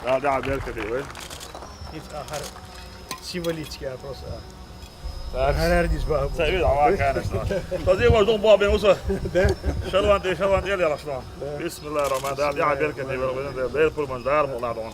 ده عبير كده آخر سيمبوليتский вопрос. Так. Hererdis бабу. Sevil ama конечно. Tabii var don babam olsa. Şalvan diye şalvan diye yarışma. Bismillahirrahmanirrahim. Ya عبير كده ده пулман дар молодон.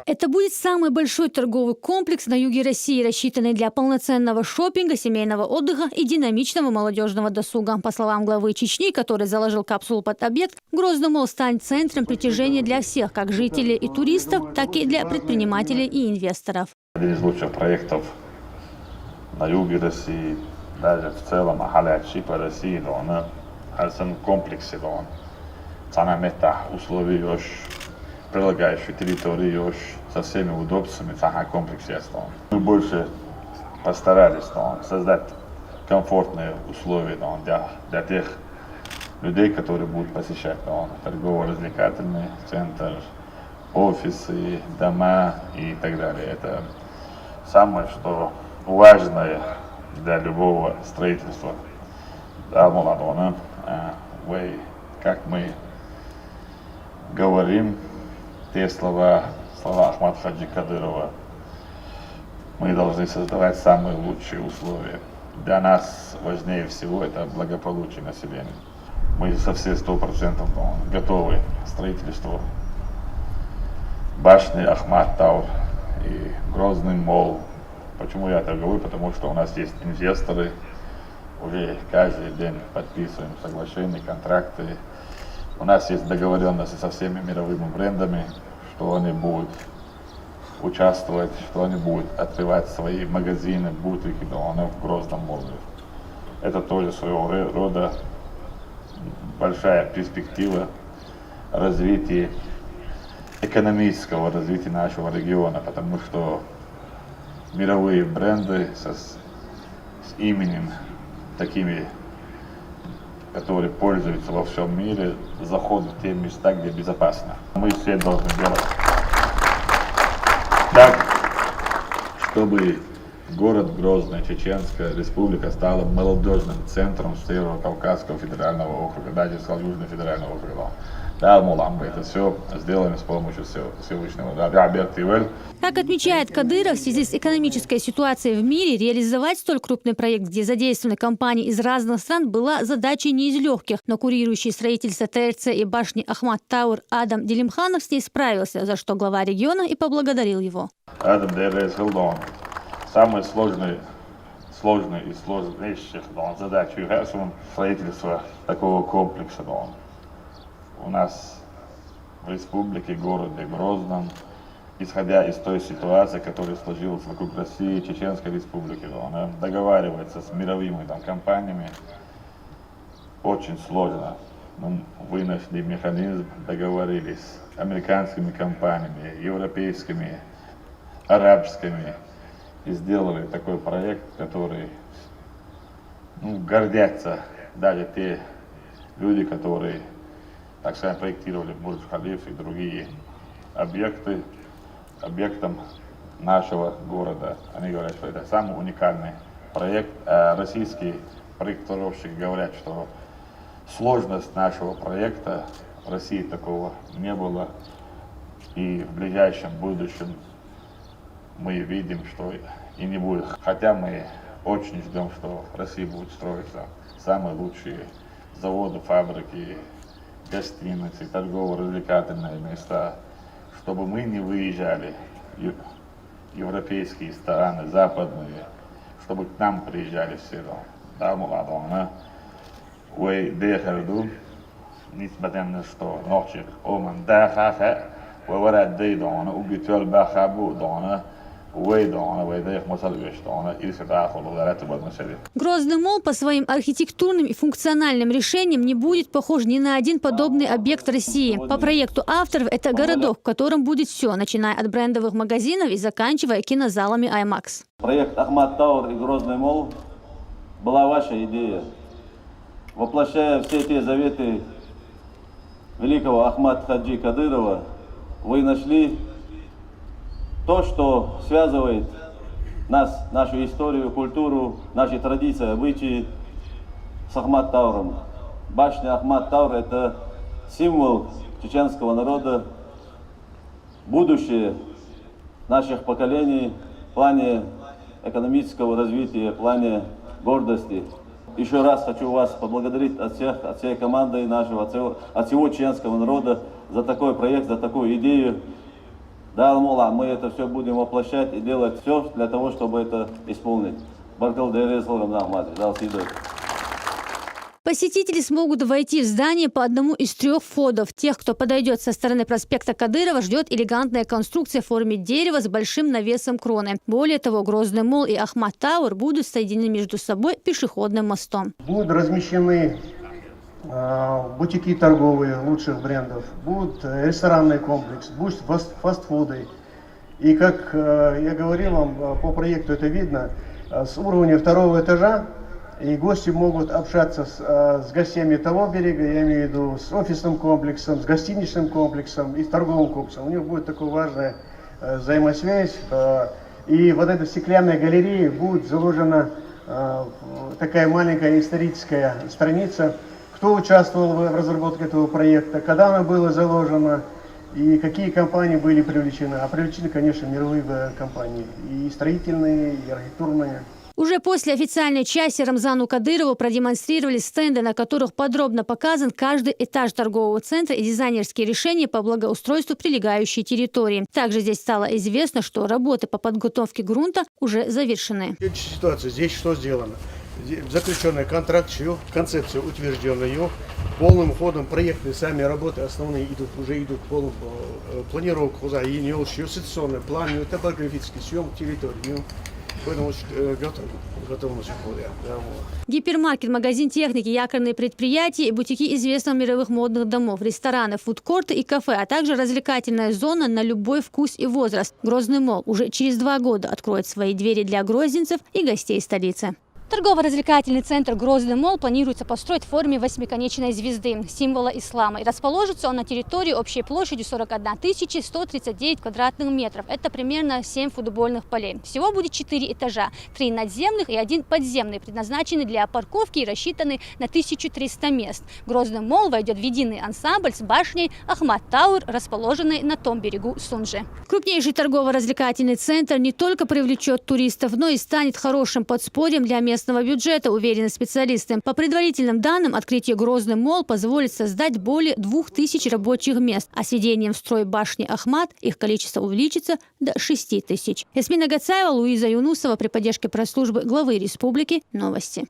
Это будет самый большой торговый комплекс на юге России, рассчитанный для полноценного шопинга, семейного отдыха и динамичного молодежного досуга. По словам главы Чечни, который заложил капсулу под объект, Грозный молл станет центром притяжения для всех, как жителей и туристов, так и для предпринимателей и инвесторов. Один из лучших проектов на юге России, даже в целом Ахалячи по России, да он в комплексе, да он цена мета условий još прилагающей территории još со всеми удобствами в комплексе. Мы больше постарались создать комфортные условия для тех людей, которые будут посещать торгово-развлекательный центр, офисы, дома и так далее. Это самое, что важное для любого строительства. Да, молодого, как мы говорим, те слова Ахмада Хаджи Кадырова, мы должны создавать самые лучшие условия. Для нас важнее всего это благополучие населения. Мы со всех 100% готовы к строительству башни Ахмад Тауэр и Грозный молл. Почему я так говорю? Потому что у нас есть инвесторы, уже каждый день подписываем соглашения, контракты. У нас есть договоренности со всеми мировыми брендами, что они будут участвовать, что они будут открывать свои магазины, бутики в Грозном молле. Это тоже своего рода большая перспектива развития, экономического развития нашего региона, потому что мировые бренды с именем такими, которые пользуются во всем мире, заходят в те места, где безопасно. Мы все должны делать так, чтобы город Грозный, Чеченская республика стала молодежным центром Северо-Кавказского федерального округа, даже сказал Южного федерального округа. Да, мы это все сделаем с помощью Всевышнего. Как отмечает Кадыров, в связи с экономической ситуацией в мире, реализовать столь крупный проект, где задействованы компании из разных стран, была задачей не из легких. Но курирующий строительство ТРЦ и башни Ахмад Тауэр Адам Делимханов с ней справился, за что глава региона и поблагодарил его. Адам Делимханов самые сложные и сложнейших задачи строительства такого комплекса. У нас в республике, городе Грозном, исходя из той ситуации, которая сложилась вокруг России, Чеченской республики, она договаривается с мировыми компаниями очень сложно. Вы нашли механизм, договорились с американскими компаниями, европейскими, арабскими и сделали такой проект, который гордятся даже те люди, которые, так сказать, проектировали Бурдж-Халиф и другие объекты, объектом нашего города. Они говорят, что это самый уникальный проект. А российские проектировщики говорят, что сложность нашего проекта в России такого не было. И в ближайшем будущем мы видим, что и не будет. Хотя мы очень ждем, что в России будут строиться самые лучшие заводы, фабрики, гостиницы, торгово-развлекательные места, чтобы мы не выезжали в европейские страны, западные, чтобы к нам приезжали все. Да, молодого. Ой, дехарду, несмотря на что, ночи, оман, дахаха, выварят дейдона, угител бахабу, дона, Грозный молл по своим архитектурным и функциональным решениям не будет похож ни на один подобный объект России. По проекту авторов это городок, в котором будет все, начиная от брендовых магазинов и заканчивая кинозалами IMAX. Проект Ахмад Тауэр и Грозный молл была ваша идея. Воплощая все те заветы великого Ахмада Хаджи Кадырова, вы нашли то, что связывает нас, нашу историю, культуру, наши традиции, обычаи с Ахмад Тауэром. Башня Ахмад Тауэр – это символ чеченского народа, будущее наших поколений в плане экономического развития, в плане гордости. Еще раз хочу вас поблагодарить от всей команды нашего, от всего чеченского народа за такой проект, за такую идею. Да, Алмола, мы это все будем воплощать и делать все для того, чтобы это исполнить. Посетители смогут войти в здание по одному из 3 входов. Тех, кто подойдет со стороны проспекта Кадырова, ждет элегантная конструкция в форме дерева с большим навесом кроны. Более того, Грозный молл и Ахмат Тауэр будут соединены между собой пешеходным мостом. Будут размещены бутики торговые лучших брендов, будет ресторанный комплекс, будут фастфуды. И как я говорил вам, по проекту это видно, с уровня 2-го этажа и гости могут общаться с гостями того берега, я имею в виду с офисным комплексом, с гостиничным комплексом и с торговым комплексом. У них будет такая важная взаимосвязь. И вот эта стеклянная галерея будет заложена такая маленькая историческая страница, кто участвовал в разработке этого проекта, когда она была заложена и какие компании были привлечены. А привлечены, конечно, мировые компании, и строительные, и архитектурные. Уже после официальной части Рамзану Кадырову продемонстрировали стенды, на которых подробно показан каждый этаж торгового центра и дизайнерские решения по благоустройству прилегающей территории. Также здесь стало известно, что работы по подготовке грунта уже завершены. Ситуация здесь что сделано? Заключенный контракт, концепция утверждена, ее полным ходом проектные сами работы основные уже идут полным планировку, инвестиционный план, топографический съем территории. Гипермаркет, магазин техники, якорные предприятия и бутики известных мировых модных домов, рестораны, фудкорты и кафе, а также развлекательная зона на любой вкус и возраст. Грозный молл уже через 2 года откроет свои двери для грозненцев и гостей столицы. Торгово-развлекательный центр «Грозный молл» планируется построить в форме 8-конечной звезды, символа ислама. И расположится он на территории общей площадью 41 139 квадратных метров. Это примерно 7 футбольных полей. Всего будет 4 этажа, 3 надземных и 1 подземный, предназначенный для парковки и рассчитанный на 1300 мест. «Грозный молл» войдет в единый ансамбль с башней Ахмат Тауэр, расположенной на том берегу Сунжи. Крупнейший торгово-развлекательный центр не только привлечет туристов, но и станет хорошим подспорьем для местного бюджета, уверены специалисты. По предварительным данным, открытие Грозный молл позволит создать более 2000 рабочих мест, а с введением в строй башни Ахмат их количество увеличится до 6000. Ясмина Гацаева, Луиза Юнусова при поддержке пресс-службы главы республики. Новости.